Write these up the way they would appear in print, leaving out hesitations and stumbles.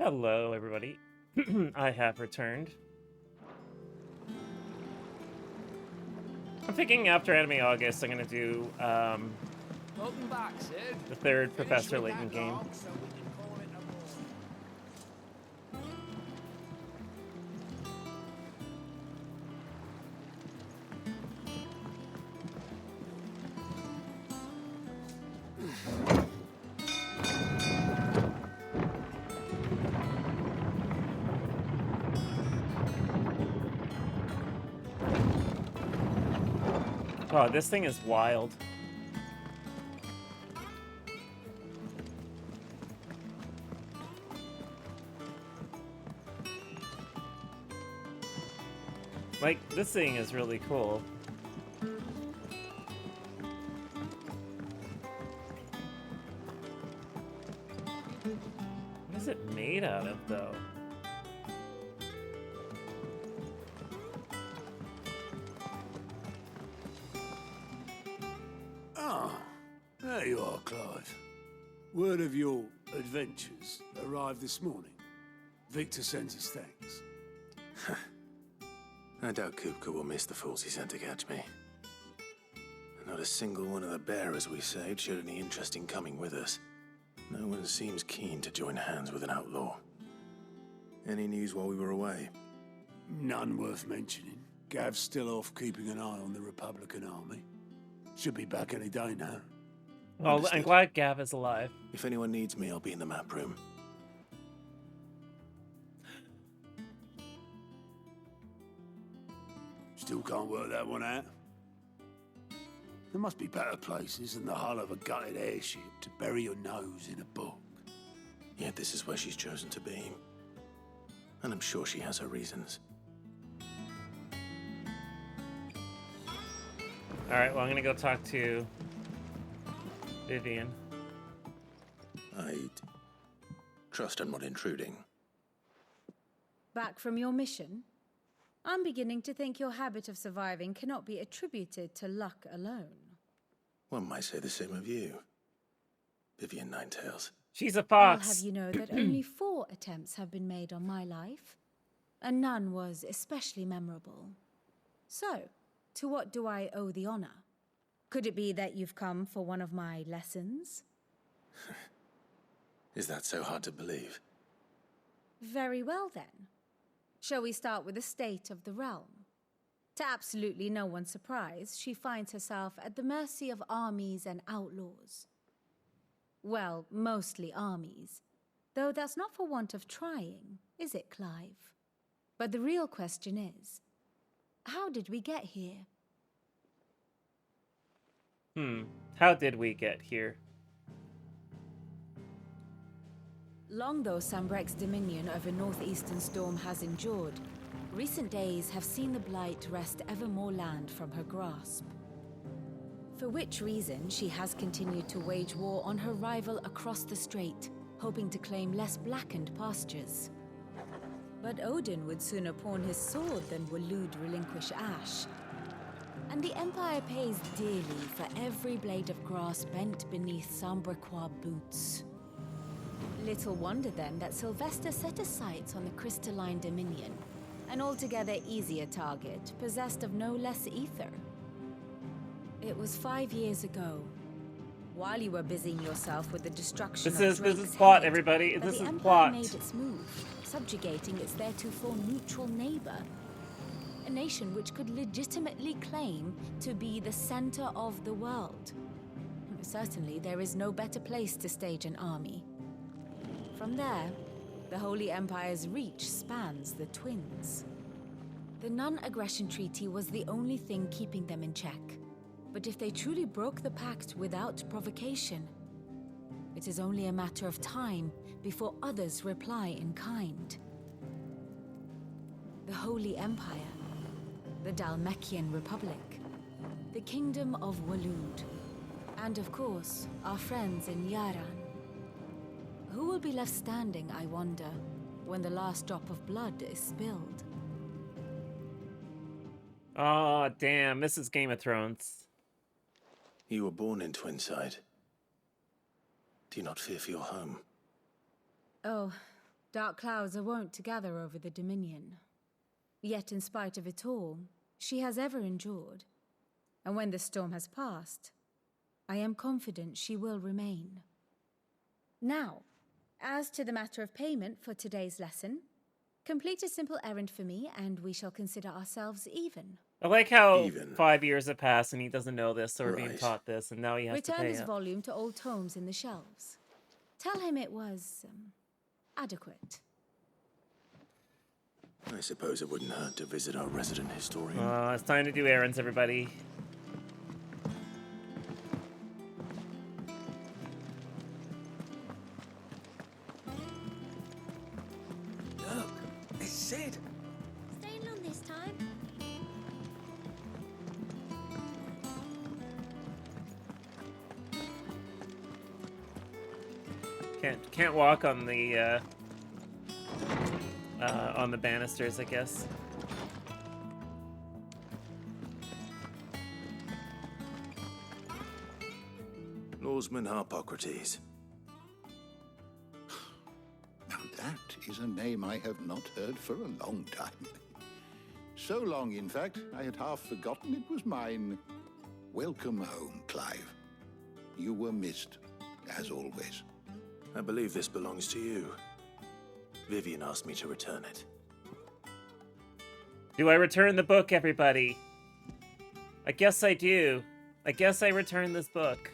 Hello, everybody. I have returned. I'm thinking after Anime August, I'm gonna do Welcome back, Sid. the third Finish Professor with Layton that game. log so we can call it a Oh, this thing is wild. Like, this thing is really cool. What is it made out of, though? Ah, there you are, Clive. Word of your adventures arrived this morning. Victor sends his thanks. I doubt Kupka will miss the fools he sent to catch me. Not a single one of the bearers we saved showed any interest in coming with us. No one seems keen to join hands with an outlaw. Any news while we were away? None worth mentioning. Gav's still off keeping an eye on the Republican army. Should be back any day now. Well, I'm Understood. glad Gav is alive. If anyone needs me, I'll be in the map room. Still can't work that one out. There must be better places than the hull of a gutted airship to bury your nose in a book. Yet this is where she's chosen to be. And I'm sure she has her reasons. Alright, well, I'm gonna go talk to Vivian. I'd trust I'm not intruding. Back from your mission? I'm beginning to think your habit of surviving cannot be attributed to luck alone. One might say the same of you, Vivian Ninetails. She's a I'll fox. have you know that only 4 attempts have been made on my life, and none was especially memorable. So, to what do I owe the honor? Could it be that you've come for one of my lessons? Is that so hard to believe? Very well then. Shall we start with the state of the realm? To absolutely no one's surprise, she finds herself at the mercy of armies and outlaws. Well, mostly armies. Though that's not for want of trying, is it, Clive? But the real question is, how did we get here? How did we get here? Long though Sambrek's dominion over northeastern Storm has endured, recent days have seen the Blight wrest ever more land from her grasp. For which reason she has continued to wage war on her rival across the strait, hoping to claim less blackened pastures. But Odin would sooner pawn his sword than Waloed relinquish Ash. And the Empire pays dearly for every blade of grass bent beneath Sambrequois boots. Little wonder then that Sylvester set his sights on the crystalline dominion, an altogether easier target, possessed of no less ether. It was 5 years ago, while you were busying yourself with the destruction This of is Drake's plot, head, everybody. that This the is Empire plot. made its move, subjugating its theretofore neutral neighbor, a nation which could legitimately claim to be the center of the world. Certainly, there is no better place to stage an army. From there, the Holy Empire's reach spans the Twins. The non-aggression treaty was the only thing keeping them in check. But if they truly broke the pact without provocation, it is only a matter of time before others reply in kind. The Holy Empire, the Dalmekian Republic, the Kingdom of Waloed, and of course, our friends in Yaran. Who will be left standing, I wonder, when the last drop of blood is spilled? Oh, damn. This is Game of Thrones. You were born in Twinside. Do you not fear for your home? Oh, Dark clouds are wont to gather over the Dominion. Yet in spite of it all, she has ever endured. And when the storm has passed, I am confident she will remain. Now, as to the matter of payment for today's lesson, complete a simple errand for me and we shall consider ourselves even. I like how Even. 5 years have passed and he doesn't know this or being Right. taught this, and now he has to Return pay his it. volume to old tomes in the shelves. Tell him it was adequate. I suppose it wouldn't hurt to visit our resident historian. It's time to do errands, everybody. Look, it's Sid. Staying long this time? Can't walk on the banisters, I guess. Norseman Harpocrates. Now that is a name I have not heard for a long time. So long, in fact, I had half forgotten it was mine. Welcome home, Clive. You were missed, as always. I believe this belongs to you. Vivian asked me to return it. Do I return the book, everybody? I guess I do. I guess I return this book.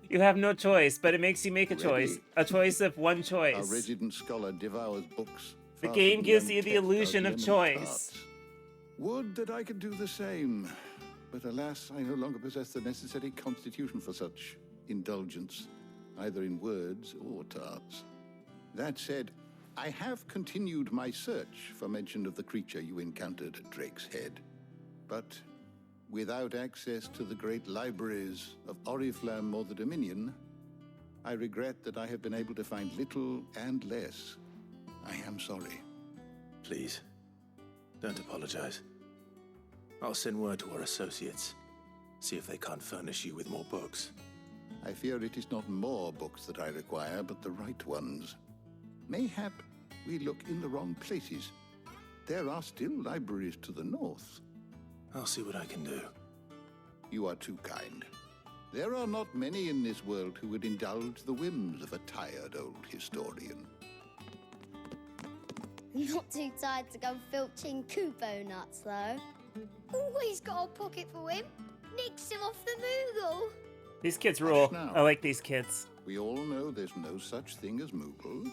You have no choice, but it makes you make a choice. Ready? A choice of one Our choice. resident scholar devours books. The far game from gives the you the unkept illusion are of the choice. eminent parts. Would that I could do the same. But alas, I no longer possess the necessary constitution for such indulgence, either in words or tarts. That said, I have continued my search for mention of the creature you encountered at Drake's Head. But without access to the great libraries of Oriflamme or the Dominion, I regret that I have been able to find little and less. I am sorry. Please, don't apologize. I'll send word to our associates. See if they can't furnish you with more books. I fear it is not more books that I require, but the right ones. Mayhap we look in the wrong places. There are still libraries to the north. I'll see what I can do. You are too kind. There are not many in this world who would indulge the whims of a tired old historian. Not too tired to go filching Kupo nuts, though. Always got a pocket for him. Nicks him off the Moogle. These kids rule. now. I like these kids. We all know there's no such thing as Moogles.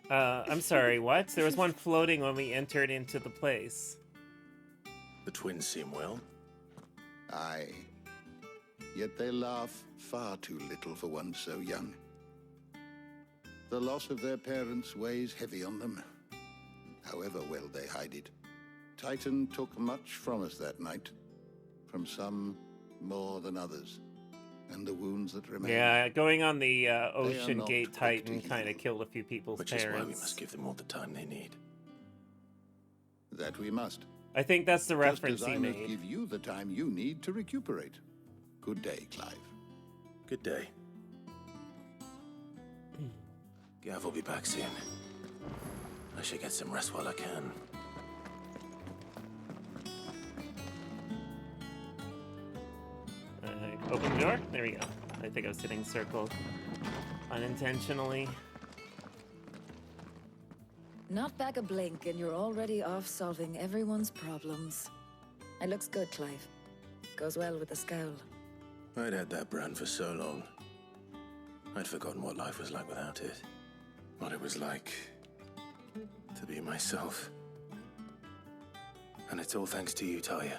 I'm sorry, what? There was one floating when we entered into the place. The twins seem well. Aye. Yet they laugh far too little for one so young. The loss of their parents weighs heavy on them, however well they hide it. Titan took much from us that night, from some more than others, and the wounds that remain. Yeah, going on the Ocean not Gate quick to Titan kind of heal. killed a few people's Which parents. is why we must give them all the time they need. That we must. I think that's the Just reference as he I must made. give you the time you need to recuperate. Good day, Clive. Good day. Gav will be back soon. I should get some rest while I can. Open the door? There we go. I think I was hitting circle unintentionally. Not back a blink, and you're already off solving everyone's problems. It looks good, Clive. Goes well with the scowl. I'd had that brand for so long. I'd forgotten what life was like without it. What it was like to be myself. And it's all thanks to you, Talia.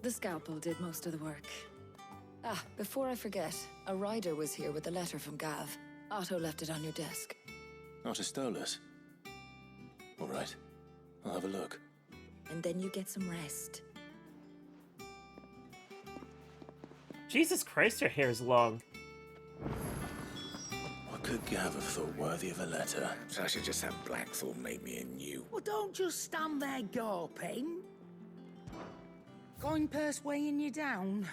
The scalpel did most of the work. Ah, before I forget, a rider was here with a letter from Gav. Otto left it on your desk. Not a Stolas. All right, I'll have a look. And then you get some rest. Jesus Christ, her hair's long. What could Gav have thought worthy of a letter? So I should just have Blackthorn make me a new. Well, don't just stand there gawping. Going purse weighing you down.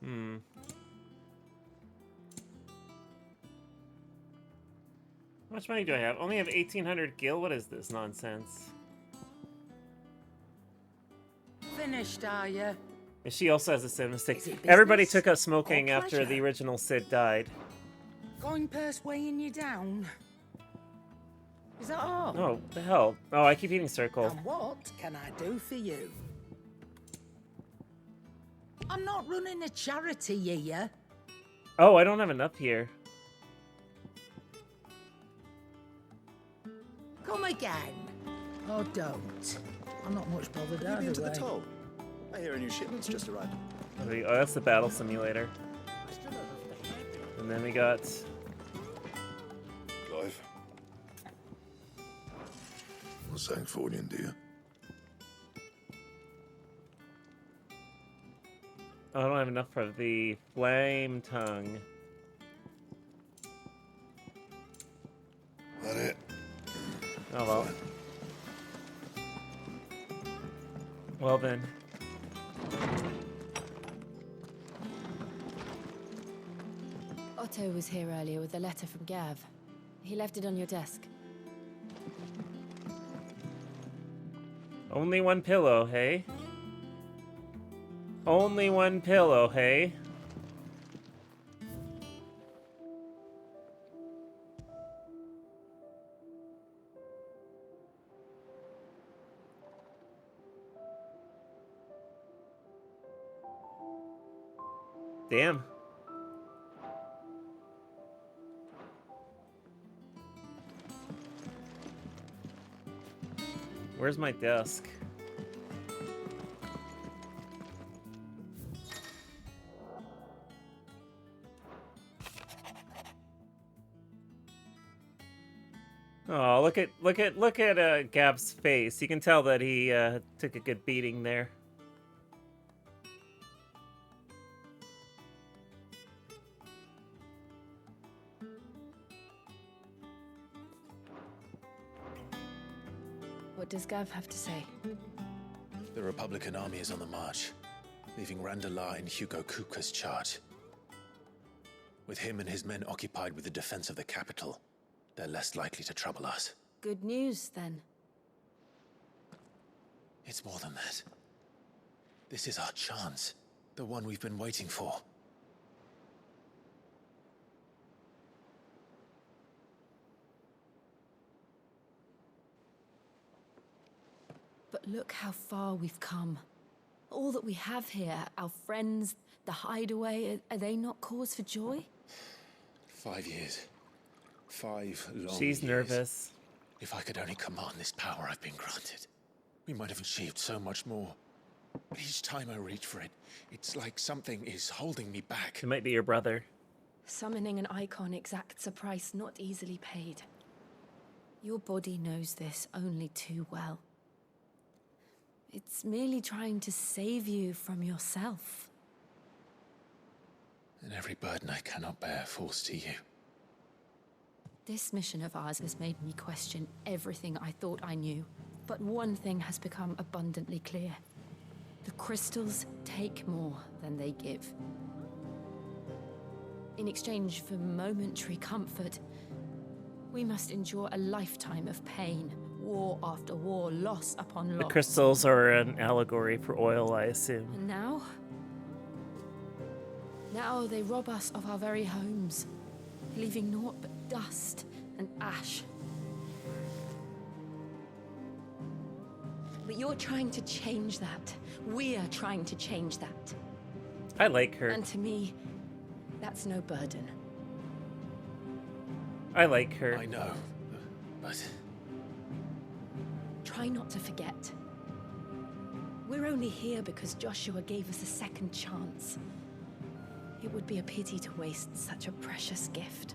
How much money do I have? Only have 1,800 gil? What is this nonsense? Finished, are you? And she also has a sim stick. Is it Everybody business took up smoking or after the pleasure? original Sid died. Going purse weighing you down? Is that all? Oh, the hell? Oh, I keep eating circle. And what can I do for you? I'm not running a charity here. Oh, I don't have enough here. Come again. Or don't. I'm not much bothered Have you been either to the way. toll? I hear a new shipment's just arrived. Oh, that's the battle simulator. And then we got... Clive. What's Sancfordian, dear? Oh, I don't have enough for the flame tongue. That it? Oh well. Well then. Otto was here earlier with a letter from Gav. He left it on your desk. Only one pillow, hey? Only one pillow, hey? Damn. Where's my desk? Oh, look at Gab's face. You can tell that he took a good beating there. What does Gav have to say? The Republican army is on the march, leaving Randalar in Hugo Kupka's charge. With him and his men occupied with the defense of the capital, they're less likely to trouble us. Good news, then. It's more than that. This is our chance, the one we've been waiting for. But look how far we've come. All that we have here, our friends, the hideaway, are they not cause for joy? 5 years. 5 long years. She's nervous. If I could only command this power I've been granted, we might have achieved so much more. But each time I reach for it, it's like something is holding me back. It might be your brother. Summoning an icon exacts a price not easily paid. Your body knows this only too well. It's merely trying to save you from yourself. And every burden I cannot bear falls to you. This mission of ours has made me question everything I thought I knew. But one thing has become abundantly clear. The crystals take more than they give. In exchange for momentary comfort, we must endure a lifetime of pain, war after war, loss upon loss. The crystals are an allegory for oil, I assume. And now? Now they rob us of our very homes, leaving naught but dust and ash. But you're trying to change that. We're trying to change that. I like her. And to me, that's no burden. I like her. I know, but... Try not to forget. We're only here because Joshua gave us a second chance. It would be a pity to waste such a precious gift.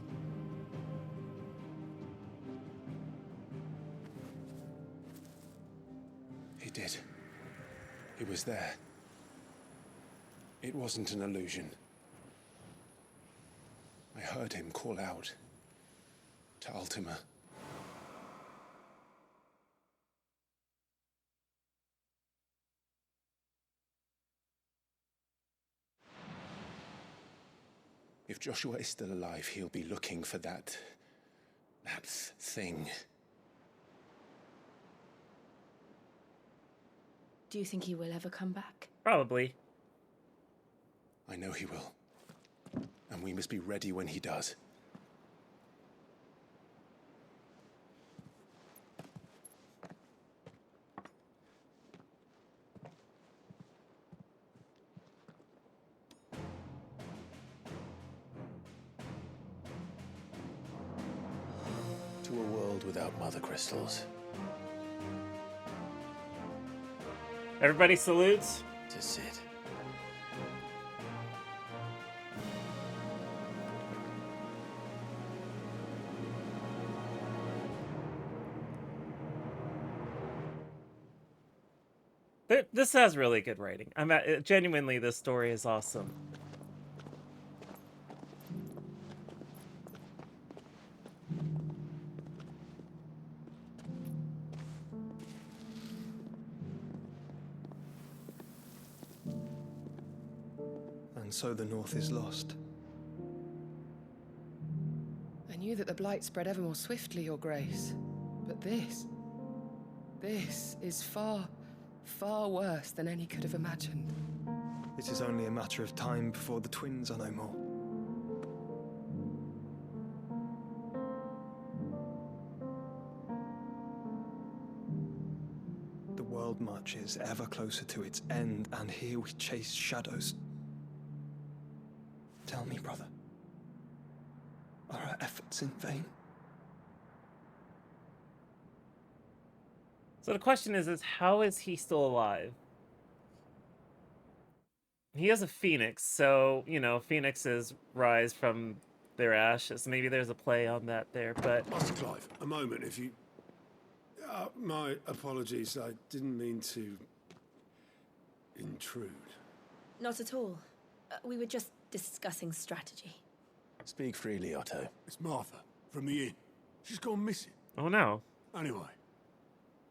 He did. He was there. It wasn't an illusion. I heard him call out to Ultima. If Joshua is still alive, he'll be looking for that thing. Do you think he will ever come back? Probably. I know he will. And we must be ready when he does. To a world without mother crystals. Everybody salutes. To Sid. This has really good writing. Genuinely, this story is awesome. And so the North is lost. I knew that the blight spread ever more swiftly, Your Grace. But this is far, far worse than any could have imagined. It is only a matter of time before the twins are no more. The world marches ever closer to its end, and here we chase shadows. Tell me, brother, are our efforts in vain? So the question is how is he still alive? He is a phoenix, so, you know, phoenixes rise from their ashes. Maybe there's a play on that there, but... Master Clive, a moment, if you... my apologies, I didn't mean to... intrude. Not at all. We were just discussing strategy. Speak freely, Otto. It's Martha, from the inn. She's gone missing. Oh no. Anyway,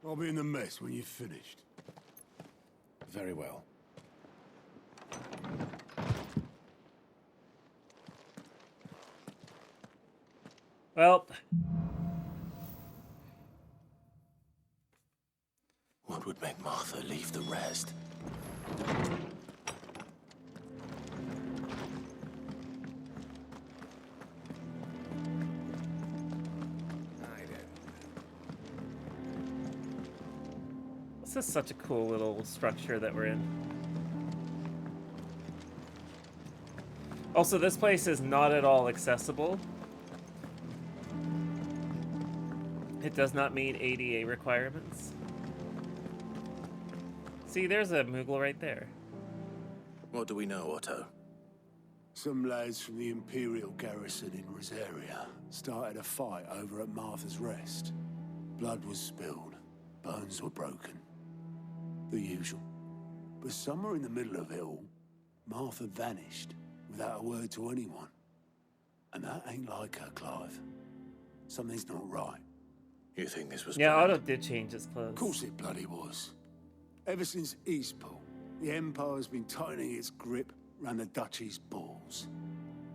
I'll be in the mess when you've finished. Very well. Well... What would make Martha leave the rest? This is such a cool little structure that we're in. Also, this place is not at all accessible. It does not meet ADA requirements. See, there's a Moogle right there. What do we know, Otto? Some lads from the Imperial garrison in Rosaria started a fight over at Martha's Rest. Blood was spilled, bones were broken. The usual. But somewhere in the middle of it all, Martha vanished without a word to anyone. And that ain't like her, Clive. Something's not right. You think this was Yeah, planned? Otto did change his clothes. Of course it bloody was. Ever since Eastpool, the Empire's been tightening its grip round the Duchy's balls.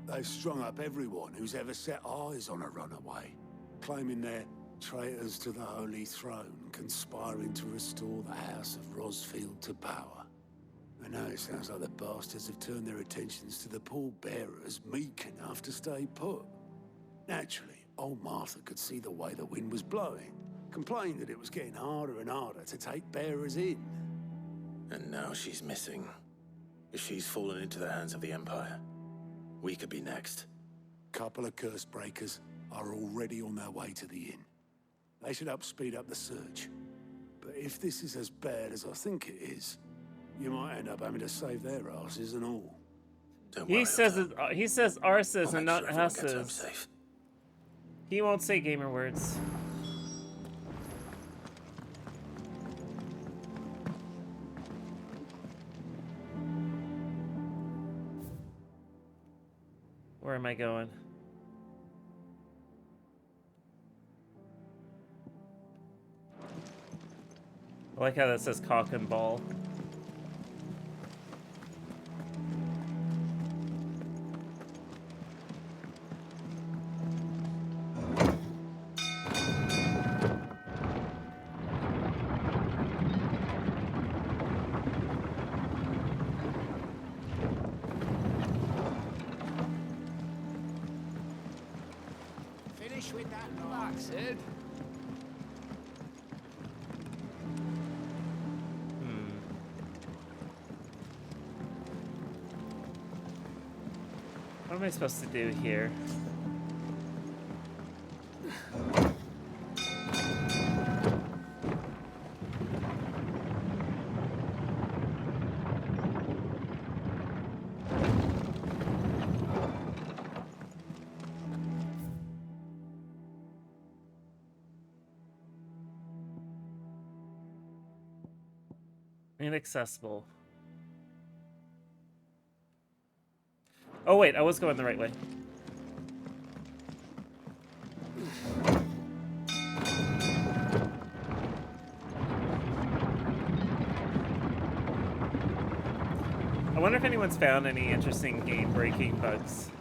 They've strung up everyone who's ever set eyes on a runaway, claiming they're traitors to the Holy Throne, conspiring to restore the House of Rosfield to power. And now it sounds like the bastards have turned their attentions to the pallbearers meek enough to stay put. Naturally, old Martha could see the way the wind was blowing, complained that it was getting harder and harder to take bearers in. And now she's missing. If she's fallen into the hands of the Empire, we could be next. Couple of curse breakers are already on their way to the inn. They should speed up the search. But if this is as bad as I think it is, you might end up having to save their asses and all. Don't He worry, says Otto. he says arses I'll and make not sure everyone gets home asses. safe. He won't say gamer words. Where am I going? I like how that says cock and ball. Sid? What am I supposed to do here? Inaccessible. Oh wait, I was going the right way. I wonder if anyone's found any interesting game-breaking bugs.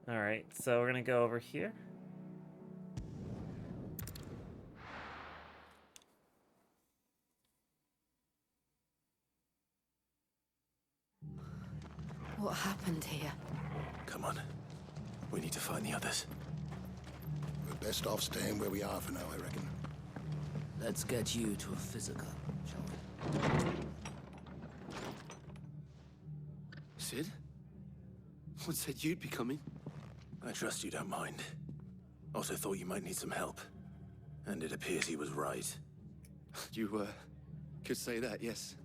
Alright, so we're gonna go over here. What happened here? Come on. We need to find the others. We're best off staying where we are for now, I reckon. Let's get you to a physical, shall we? Sid? Someone said you'd be coming. I trust you don't mind. Also thought you might need some help. And it appears he was right. You, could say that, yes.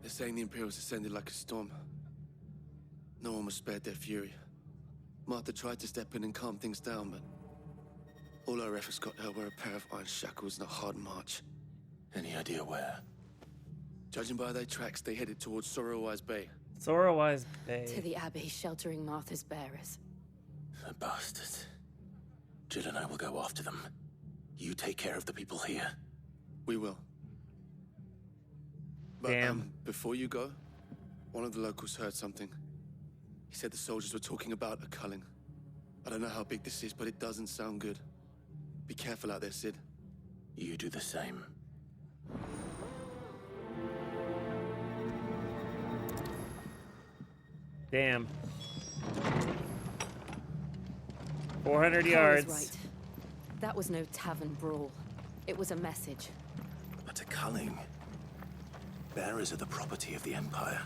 They're saying the Imperials descended like a storm. No one was spared their fury. Martha tried to step in and calm things down, but all our efforts got her were a pair of iron shackles and a hard march. Any idea where? Judging by their tracks, they headed towards Sorrowwise Bay. Sorrowwise Bay. To the Abbey, sheltering Martha's bearers. The bastards. Jill and I will go after them. You take care of the people here. We will. But, Damn. Before you go, one of the locals heard something. He said the soldiers were talking about a culling. I don't know how big this is, but it doesn't sound good. Be careful out there, Sid. You do the same. Damn. 400 Cole yards. was right. That was no tavern brawl. It was a message. But a culling. Bearers are the property of the Empire.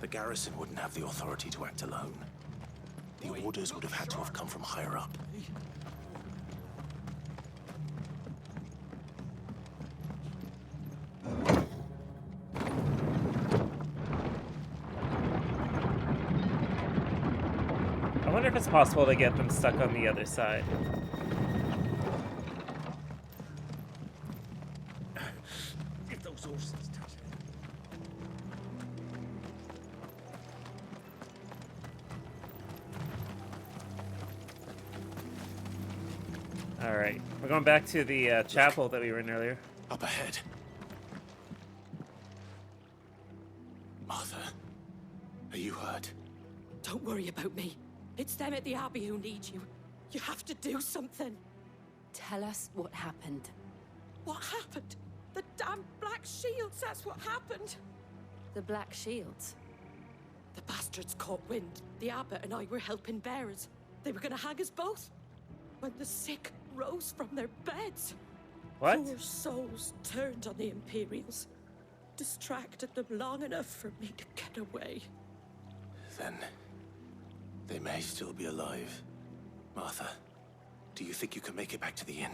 The garrison wouldn't have the authority to act alone. The orders would have had to have come from higher up. I wonder if it's possible to get them stuck on the other side. If those horses touch it. Alright, we're going back to the chapel that we were in earlier. Up ahead. Martha, are you hurt? Don't worry about me. It's them at the Abbey who need you. You have to do something. Tell us what happened. What happened? The damn Black Shields, that's what happened. The Black Shields? The bastards caught wind. The abbot and I were helping bearers. They were gonna hang us both. When the sick rose from their beds. What? Poor souls turned on the Imperials. Distracted them long enough for me to get away. Then they may still be alive. Martha, do you think you can make it back to the inn?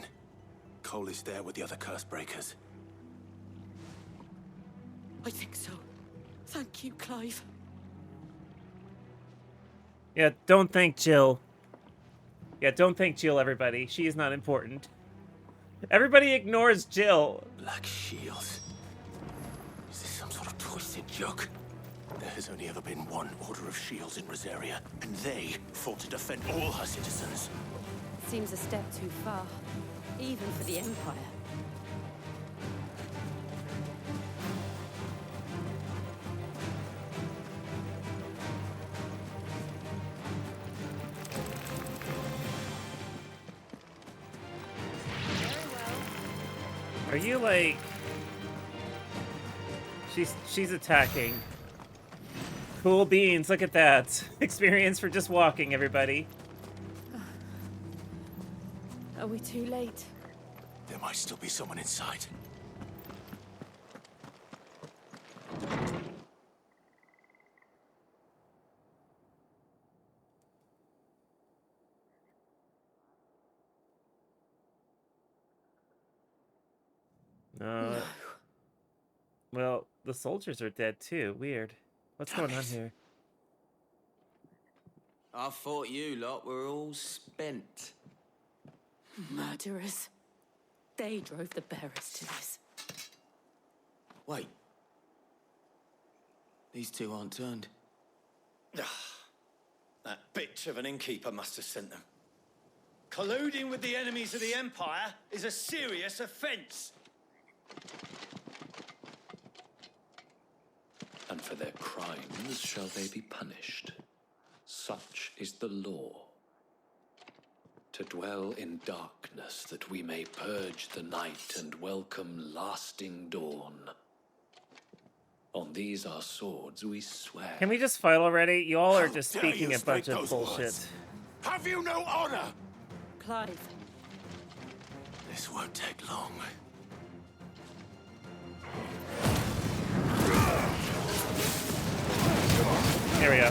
Cole is there with the other curse breakers. I think so. Thank you, Clive. Yeah, don't thank Jill. Yeah, don't thank Jill, everybody. She is not important. Everybody ignores Jill. Black Shields. Is this some sort of twisted joke? There has only ever been one Order of Shields in Rosaria, and they fought to defend all her citizens. Seems a step too far, even for the Empire. Are you like... She's attacking. Cool beans, look at that. Experience for just walking, everybody. Are we too late? There might still be someone inside. No. Well, the soldiers are dead too. Weird. What's going on here? I thought you lot were all spent. Murderers. They drove the bearers to this. Wait. These two aren't turned. That bitch of an innkeeper must have sent them. Colluding with the enemies of the Empire is a serious offense. And for their crimes shall they be punished. Such is the law. To dwell in darkness that we may purge the night and welcome lasting dawn. On these our swords we swear. Can we just fight already? You all are How just dare speaking you a bunch speak of those bullshit. words? Have you no honor? Clive. This won't take long. Here we go.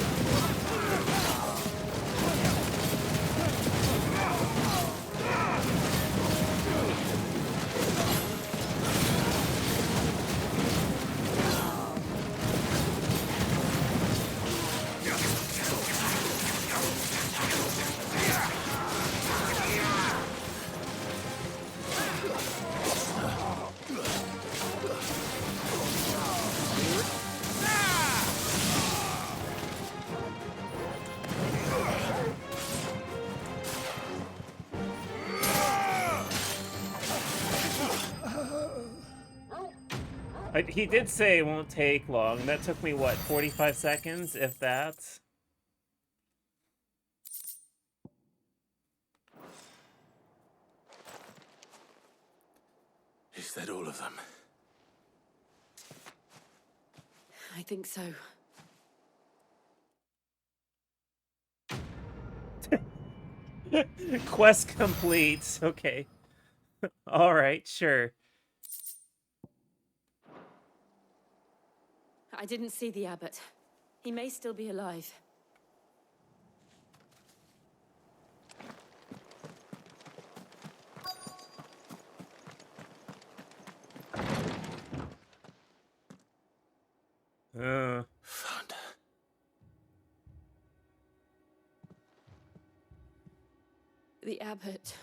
He did say it won't take long. That took me, what, 45 seconds, if that? Is that all of them? I think so. Quest complete. Okay. All right, sure. I didn't see the abbot. He may still be alive. Found her. The abbot.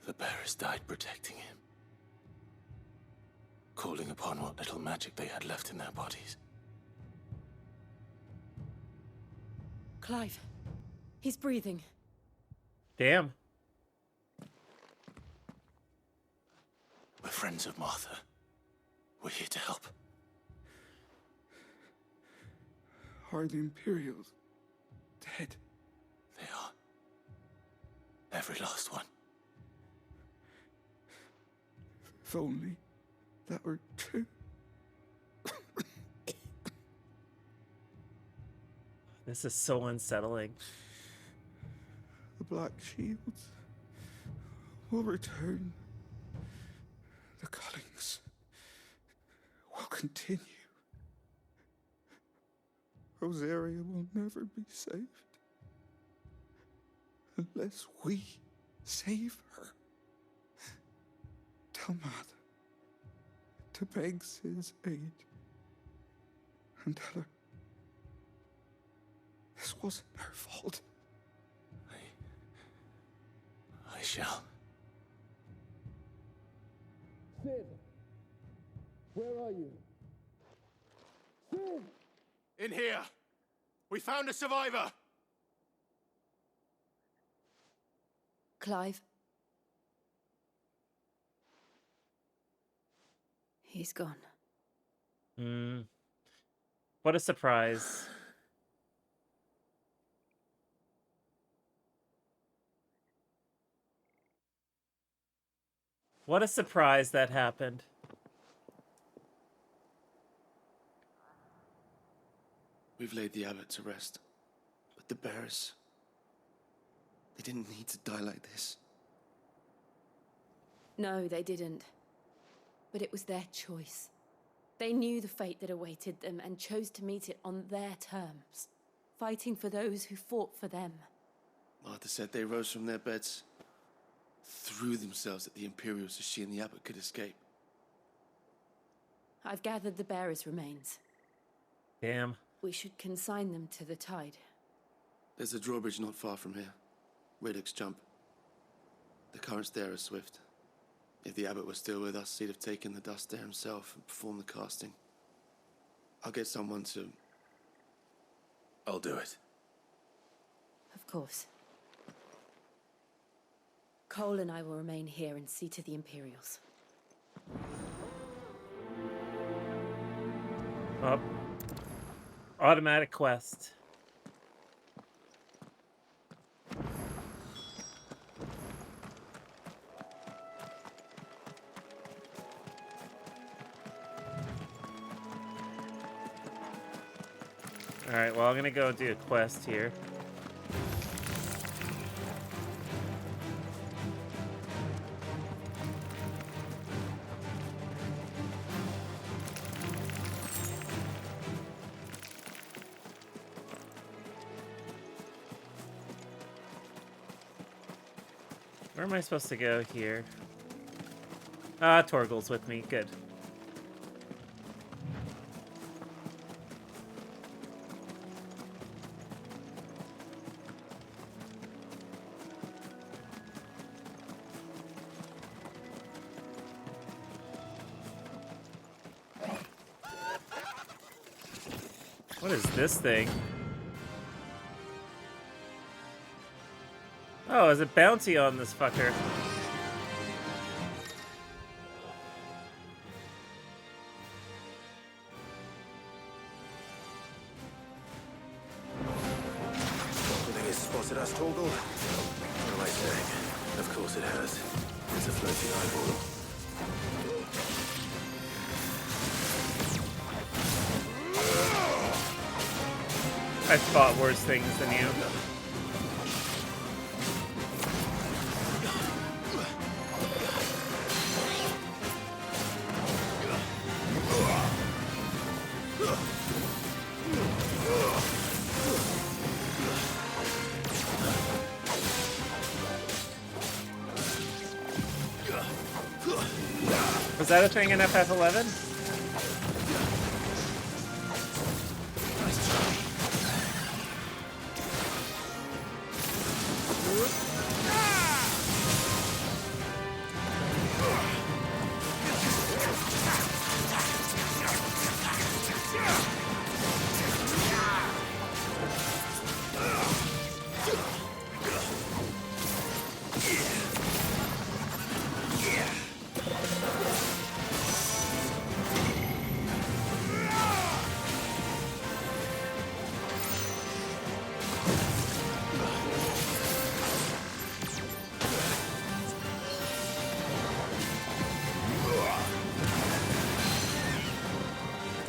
The bearers died protecting him. Calling upon what little magic they had left in their bodies. Clive. He's breathing. Damn. We're friends of Martha. We're here to help. Are the Imperials dead? They are. Every last one. If only that were true. This is so unsettling. The Black Shields will return. The cullings will continue. Rosaria will never be saved unless we save her. Tell Mother to beg Sid's aid and tell her this wasn't her fault. I shall. Sid, where are you? Sid! In here. We found a survivor. Clive. He's gone. What a surprise. What a surprise that happened. We've laid the abbot to rest. But the bearers... they didn't need to die like this. No, they didn't. But it was their choice. They knew the fate that awaited them and chose to meet it on their terms, fighting for those who fought for them. Martha said they rose from their beds, threw themselves at the Imperials so she and the abbot could escape. I've gathered the bearers' remains. Damn. We should consign them to the tide. There's a drawbridge not far from here. Radix Jump. The currents there are swift. If the abbot was still with us, he'd have taken the dust there himself and performed the casting. I'll get someone to... I'll do it. Of course. Cole and I will remain here and see to the Imperials. Up. Automatic quest. Alright, well, I'm gonna go do a quest here. Where am I supposed to go here? Ah, Torgal's with me. Good. What is this thing? Oh, there's a bounty on this fucker. You think it's spotted us, Torgal? What am I saying? Of course it has. It's a floating eyeball. I've fought worse things than you. Was that a thing in FF11?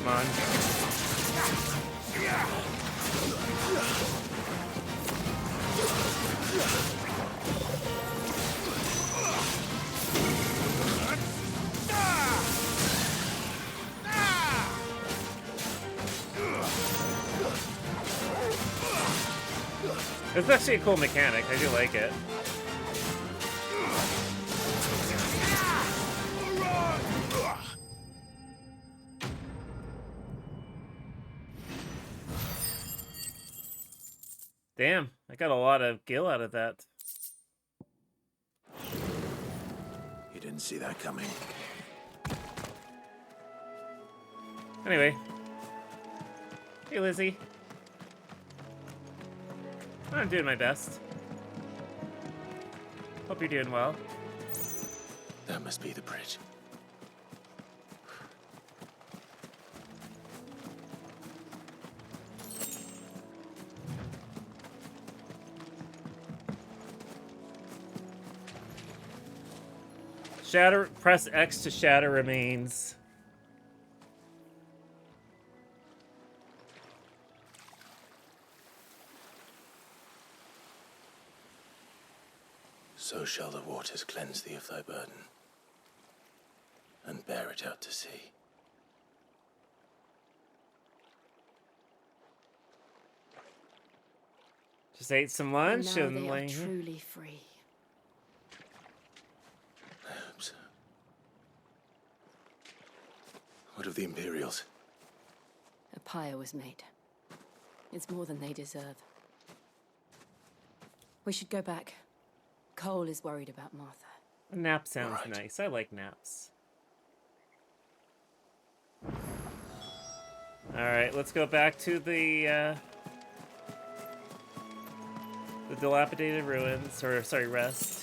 Come on. It's actually a cool mechanic. I do like it. Damn, I got a lot of gil out of that. You didn't see that coming. Anyway. Hey, Lizzie. I'm doing my best. Hope you're doing well. That must be the bridge. Shatter. Press X to shatter remains. So shall the waters cleanse thee of thy burden, and bear it out to sea. Just ate some lunch Now and they are like, truly free. I hope so. What of the Imperials? A pyre was made. It's more than they deserve. We should go back. Cole is worried about Martha. a nap sounds nice. I like naps. All right, let's go back to the dilapidated ruins, or sorry, rest.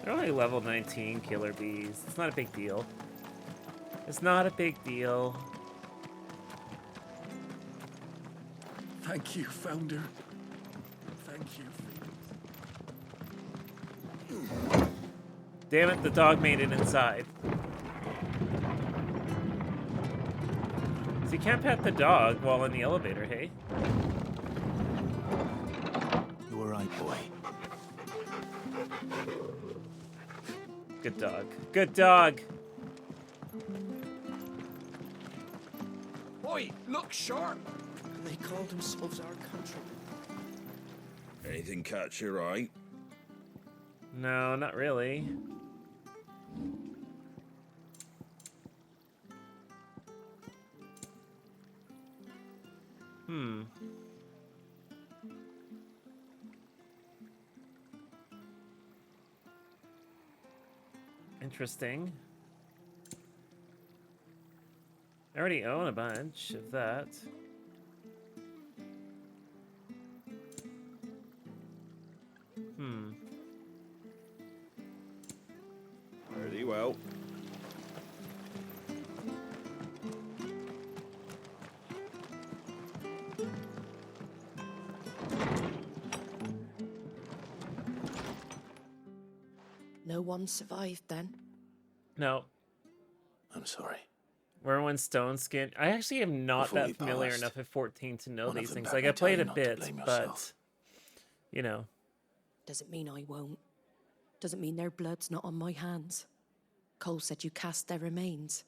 They're only level 19 killer bees. It's not a big deal. It's not a big deal. Thank you, Founder. Thank you. Damn it, the dog made it inside. So you can't pet the dog while in the elevator, hey? You were right, boy. Good dog. Good dog! Oi, look sharp! And they call themselves our country. Anything catch your eye? No, not really. Interesting. I already own a bunch of that. Pretty well. No one survived then? No. I'm sorry. We're in stone skin. I actually am not Before we that familiar passed, enough at 14 to know one of these them things. bade Like, me I tell played you a not to bit, blame but, yourself. you know. Doesn't mean I won't. Doesn't mean their blood's not on my hands. Cole said you cast their remains.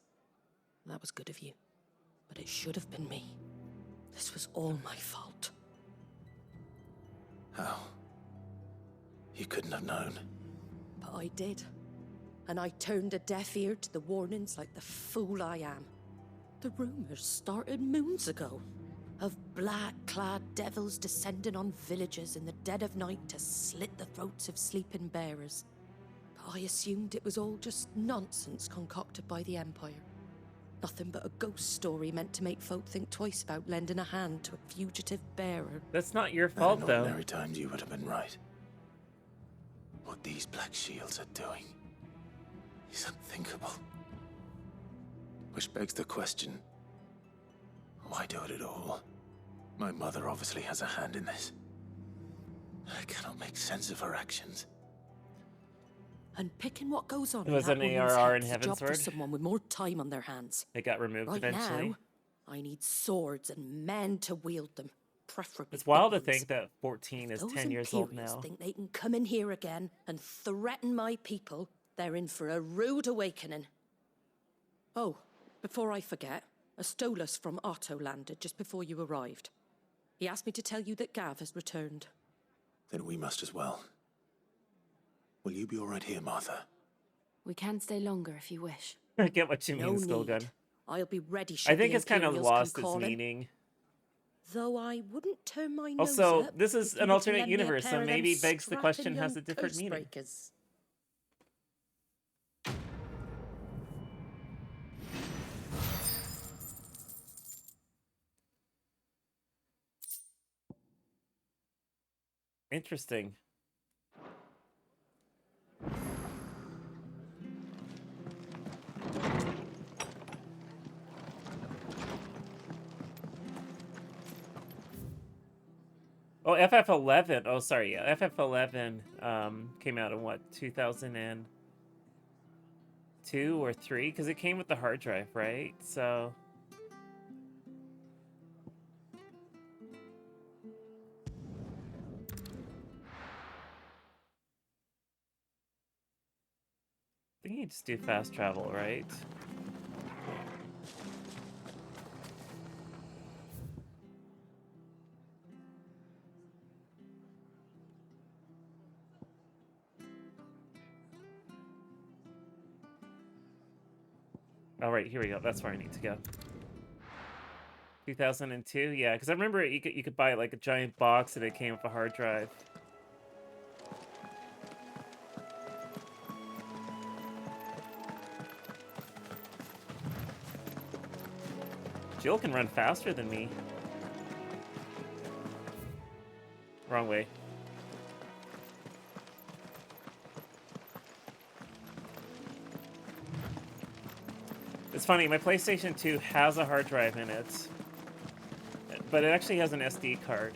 That was good of you. But it should have been me. This was all my fault. How? You couldn't have known. But I did. And I turned a deaf ear to the warnings like the fool I am. The rumors started moons ago. Of black-clad devils descending on villages in the dead of night to slit the throats of sleeping bearers. But I assumed it was all just nonsense concocted by the Empire. Nothing but a ghost story meant to make folk think twice about lending a hand to a fugitive bearer. That's not your fault, In though. ordinary times, you would have been right. What these black shields are doing is unthinkable. Which begs the question, why do it at all? My mother obviously has a hand in this. I cannot make sense of her actions. And picking what goes on It was in that an woman's ARR in head's a job for Heavensward. someone with more time on their hands. It got removed Right eventually. now, I need swords and men to wield them, preferably. It's wild to big ones. think that 14 is Those 10 years old Imperials now. think they can come in here again and threaten my people. They're in for a rude awakening. Oh, before I forget, a Stolas from Otto landed just before you arrived. He asked me to tell you that Gav has returned. Then we must as well. Will you be all right here, Martha? We can stay longer if you wish. I get what you No mean, Skullgun. need. I'll be ready should I think the it's kind of Imperials come lost its calling. meaning. Though I wouldn't turn my nose Also, up this is if you an were to alternate lend me a universe, pair so of them maybe begs the strapping question has young a different meaning. coastbreakers. Interesting. Oh, FF11. Oh, sorry. Yeah, FF11 came out in what, 2002 or 3? Because it came with the hard drive, right? So. I think you just do fast travel, right? All right, here we go. That's where I need to go. 2002, yeah, because I remember you could buy like a giant box and it came with a hard drive. Jill can run faster than me. Wrong way. It's funny, my PlayStation 2 has a hard drive in it, but it actually has an SD card.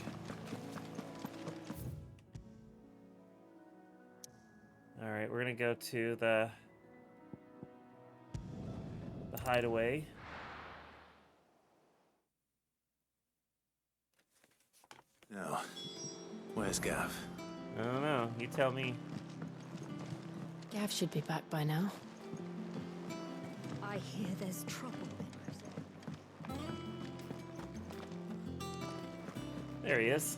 All right, we're gonna go to the hideaway. Now, where's Gav? I don't know. You tell me. Gav should be back by now. I hear there's trouble. There he is.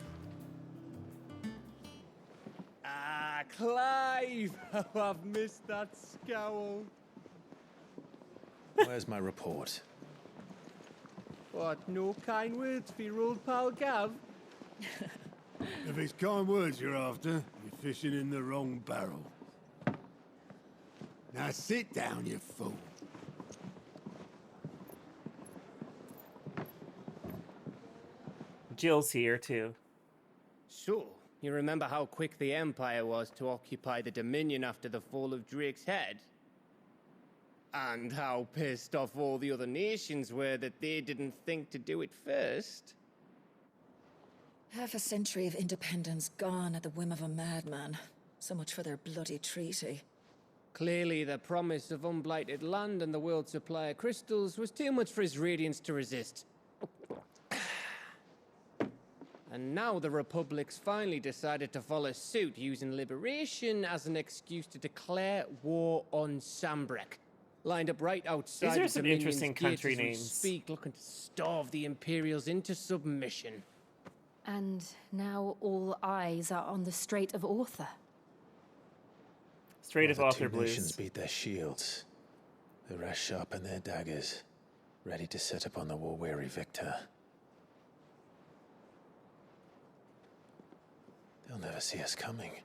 Ah, Clive! How I've missed that scowl. Where's my report? What, no kind words for your old pal Gav? If it's kind words you're after, you're fishing in the wrong barrel. Now sit down, you fool. Jill's here too. So, you remember how quick the Empire was to occupy the Dominion after the fall of Drake's head? And how pissed off all the other nations were that they didn't think to do it first? Half a century of independence gone at the whim of a madman. So much for their bloody treaty. Clearly, the promise of unblighted land and the world's supply of crystals was too much for his radiance to resist. And now the Republic's finally decided to follow suit, using liberation as an excuse to declare war on Sambrek. Lined up right outside These are the some Dominion's interesting gates country as we names. speak, looking to starve the Imperials into submission. And now all eyes are on the Strait of Author. Strait of While the Author two Blues. nations beat their shields, the rest sharpen their daggers, ready to set upon the war-weary victor. They'll never see us coming.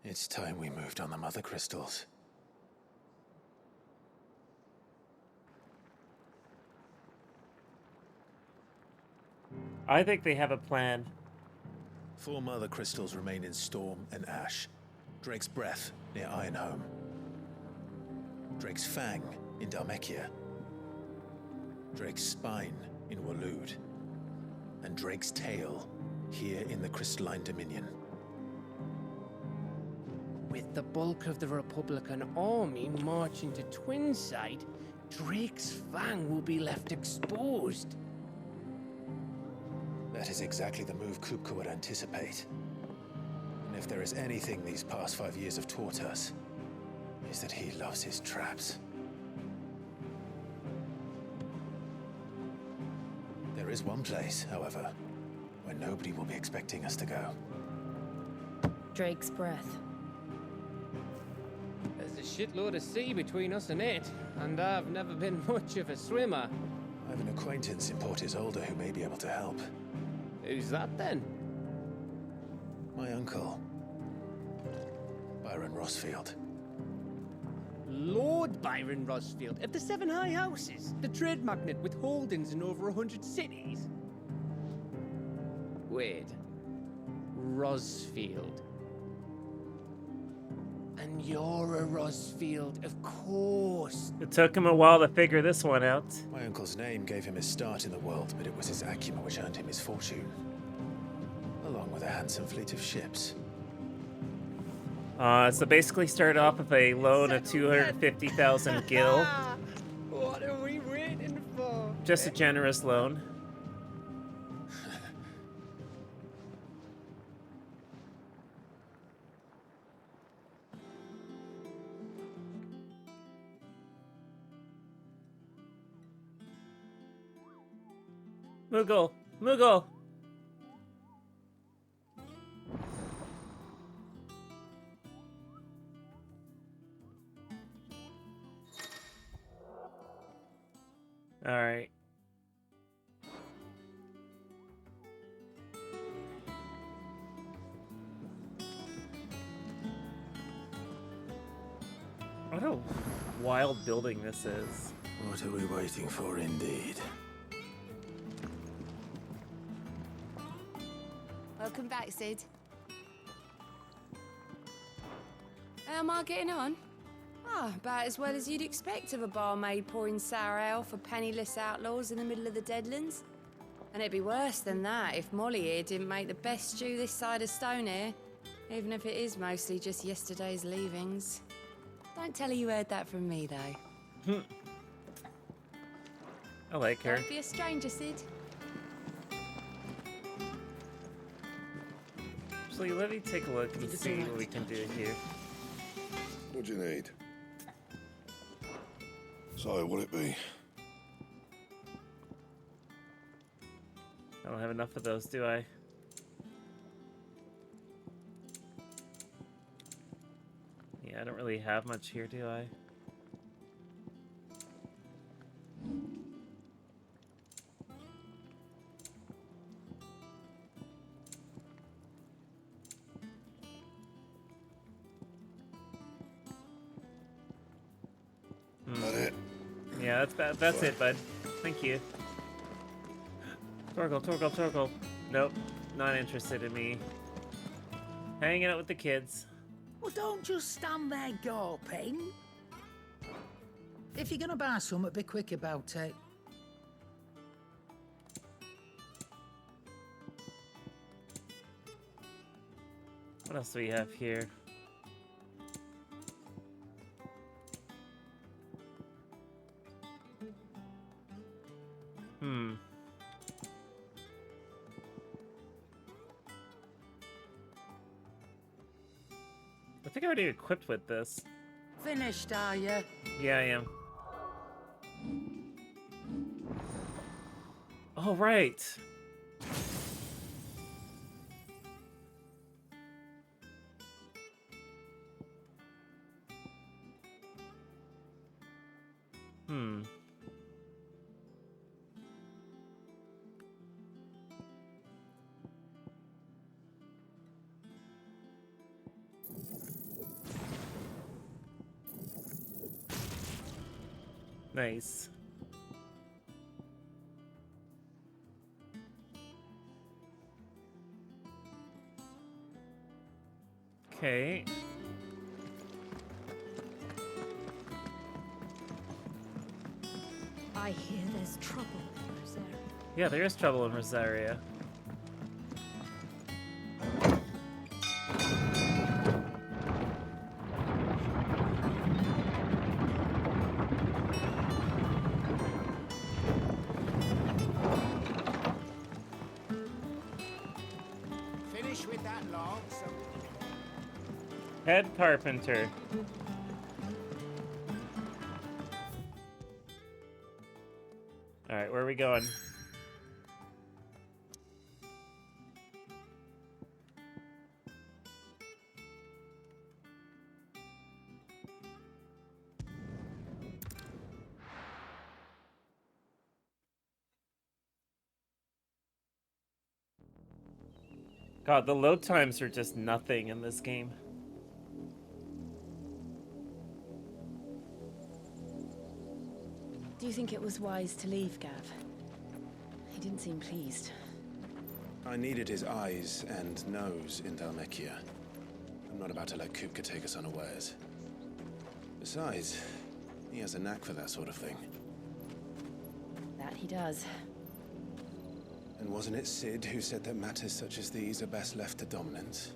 It's time we moved on the mother crystals. I think they have a plan. 4 mother crystals remain in Storm and Ash. Drake's Breath near Ironhome. Drake's Fang in Dhalmekia. Drake's Spine in Waloed. And Drake's Tail here in the Crystalline Dominion. With the bulk of the Republican army marching to Twinside, Drake's Fang will be left exposed. That is exactly the move Kupka would anticipate. And if there is anything these past 5 years have taught us, is that he loves his traps. There is one place, however, where nobody will be expecting us to go. Drake's Breath. There's a shitload of sea between us and it, and I've never been much of a swimmer. I have an acquaintance in Port Isolde who may be able to help. Who's that then? My uncle, Byron Rossfield. Lord Byron Rossfield of the 7 High Houses, the trade magnate with holdings in over 100 cities. Weird. Rosfield. And you're a Rosfield, of course. It took him a while to figure this one out. My uncle's name gave him his start in the world, but it was his acumen which earned him his fortune. Along with a handsome fleet of ships. So basically started off with a loan of 250,000 gil. What are we waiting for? Just a generous loan. Moogle! Moogle! Alright. What a wild building this is. What are we waiting for, indeed? Welcome back, Sid. How am I getting on? Ah, about as well as you'd expect of a barmaid pouring sour ale for penniless outlaws in the middle of the Deadlands. And it'd be worse than that if Molly here didn't make the best stew this side of Stonehair, even if it is mostly just yesterday's leavings. Don't tell her you heard that from me, though. I like her. Don't be a stranger, Sid. Actually, let me take a look and see what we can do here. What do you need? So, what'll it be? I don't have enough of those, do I? Yeah, I don't really have much here, do I? That it? Yeah, that's it, bud. Thank you. Torgal. Nope, not interested in me. Hanging out with the kids. Well, don't just stand there gawping. If you're gonna buy something, be quick about it. What else do we have here? I think I'm already equipped with this. Finished, are you? Yeah, I am. Oh, right. Nice. Okay. I hear there's trouble in Rosaria. Yeah, there is trouble in Rosaria. Finish with that log, so... Head carpenter. Alright, where are we going? God, the load times are just nothing in this game. Do you think it was wise to leave, Gav? He didn't seem pleased. I needed his eyes and nose in Dhalmekia. I'm not about to let Kupka take us unawares. Besides, he has a knack for that sort of thing. That he does. And wasn't it Sid who said that matters such as these are best left to dominance?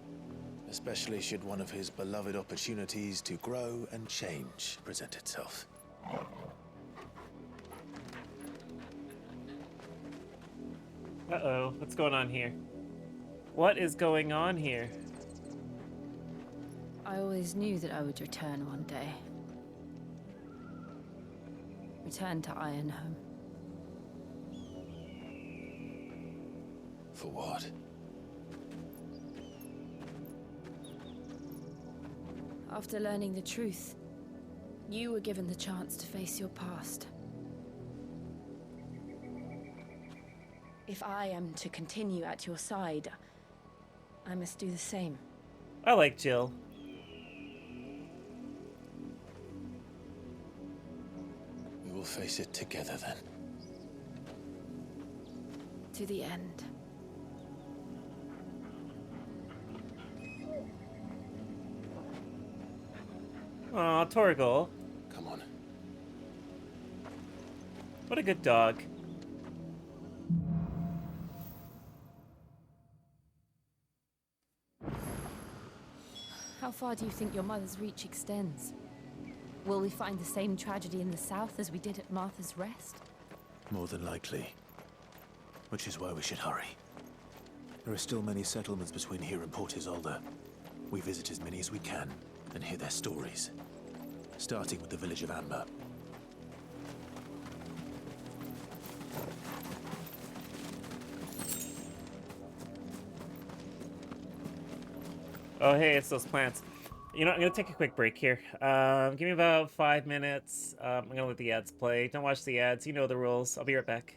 Especially should one of his beloved opportunities to grow and change present itself. Uh-oh, what's going on here? What is going on here? I always knew that I would return one day. Return to Ironhome. For what? After learning the truth, you were given the chance to face your past. If I am to continue at your side, I must do the same. I like Jill. We will face it together then. To the end. Aw, Torgal. Come on. What a good dog. How far do you think your mother's reach extends? Will we find the same tragedy in the south as we did at Martha's Rest? More than likely. Which is why we should hurry. There are still many settlements between here and Port Isolde. We visit as many as we can and hear their stories. Starting with the village of Amber. Oh, hey, it's those plants. You know, I'm gonna take a quick break here. Give me about 5 minutes. I'm gonna let the ads play. Don't watch the ads. You know the rules. I'll be right back.